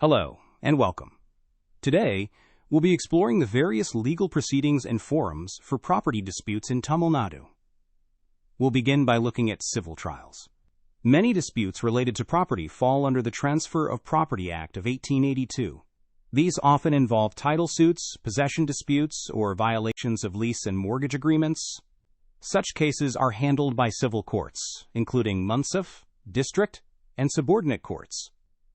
Hello, and welcome. Today, we'll be exploring the various legal proceedings and forums for property disputes in Tamil Nadu. We'll begin by looking at civil trials. Many disputes related to property fall under the Transfer of Property Act of 1882. These often involve title suits, possession disputes, or violations of lease and mortgage agreements. Such cases are handled by civil courts, including Munsif, district, and subordinate courts.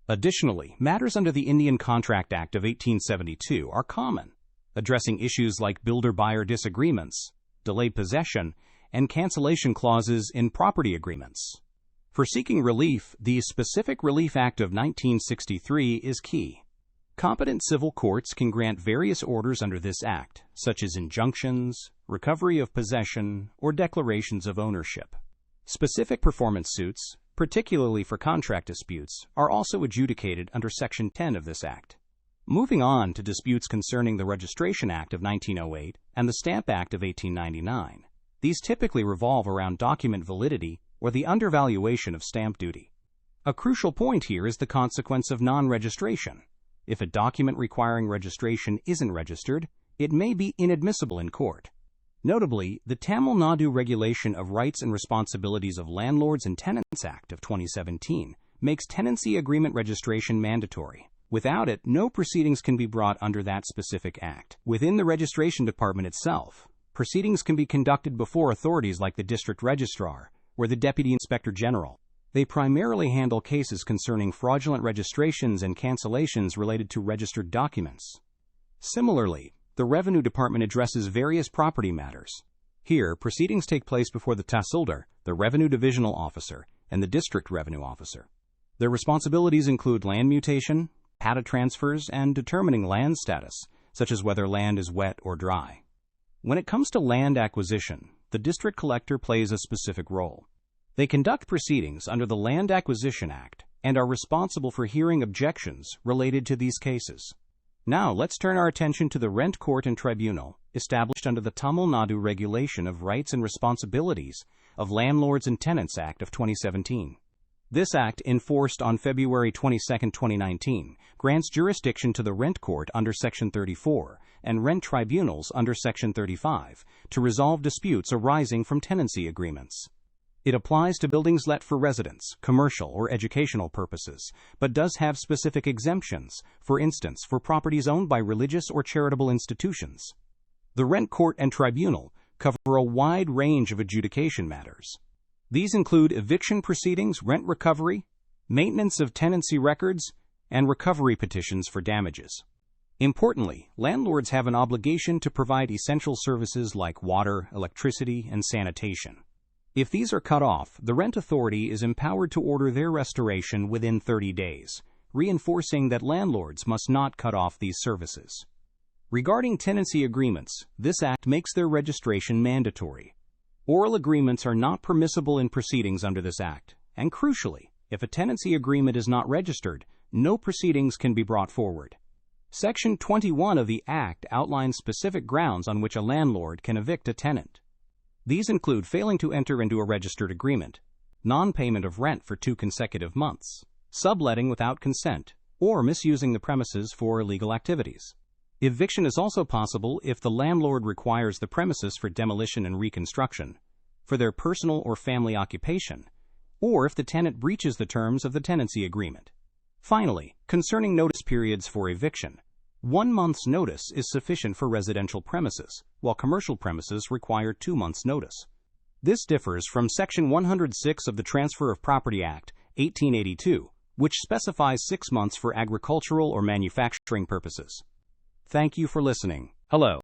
Additionally, matters under the Indian Contract Act of 1872 are common, addressing issues like builder-buyer disagreements, delayed possession, and cancellation clauses in property agreements. For seeking relief, the Specific Relief Act of 1963 is key. Competent civil courts can grant various orders under this act, such as injunctions, recovery of possession, or declarations of ownership. Specific performance suits, particularly for contract disputes, are also adjudicated under Section 10 of this Act. Moving on to disputes concerning the Registration Act of 1908 and the Stamp Act of 1899. These typically revolve around document validity or the undervaluation of stamp duty. A crucial point here is the consequence of non-registration. If a document requiring registration isn't registered, it may be inadmissible in court. Notably, the Tamil Nadu Regulation of Rights and Responsibilities of Landlords and Tenants Act of 2017 makes tenancy agreement registration mandatory. Without it, no proceedings can be brought under that specific act. Within the registration department itself, proceedings can be conducted before authorities like the District Registrar or the Deputy Inspector General. They primarily handle cases concerning fraudulent registrations and cancellations related to registered documents. Similarly, the Revenue Department addresses various property matters. Here, proceedings take place before the Tahsildar, the Revenue Divisional Officer, and the District Revenue Officer. Their responsibilities include land mutation, PATA transfers, and determining land status, such as whether land is wet or dry. When it comes to land acquisition, the District Collector plays a specific role. They conduct proceedings under the Land Acquisition Act and are responsible for hearing objections related to these cases. Now, let's turn our attention to the Rent Court and Tribunal, established under the Tamil Nadu Regulation of Rights and Responsibilities of Landlords and Tenants Act of 2017. This act, enforced on February 22, 2019, grants jurisdiction to the Rent Court under Section 34 and Rent Tribunals under Section 35 to resolve disputes arising from tenancy agreements. It applies to buildings let for residence, commercial, or educational purposes, but does have specific exemptions, for instance, for properties owned by religious or charitable institutions. The Rent Court and Tribunal cover a wide range of adjudication matters. These include eviction proceedings, rent recovery, maintenance of tenancy records, and recovery petitions for damages. Importantly, landlords have an obligation to provide essential services like water, electricity, and sanitation. If these are cut off, the rent authority is empowered to order their restoration within 30 days, reinforcing that landlords must not cut off these services. Regarding tenancy agreements, this act makes their registration mandatory. Oral agreements are not permissible in proceedings under this act, and crucially, if a tenancy agreement is not registered, no proceedings can be brought forward. Section 21 of the Act outlines specific grounds on which a landlord can evict a tenant. These include failing to enter into a registered agreement, non-payment of rent for 2 consecutive months, subletting without consent, or misusing the premises for illegal activities. Eviction is also possible if the landlord requires the premises for demolition and reconstruction, for their personal or family occupation, or if the tenant breaches the terms of the tenancy agreement. Finally, concerning notice periods for eviction, 1 month's notice is sufficient for residential premises, while commercial premises require 2 months' notice. This differs from Section 106 of the Transfer of Property Act, 1882, which specifies 6 months for agricultural or manufacturing purposes. Thank you for listening. Hello,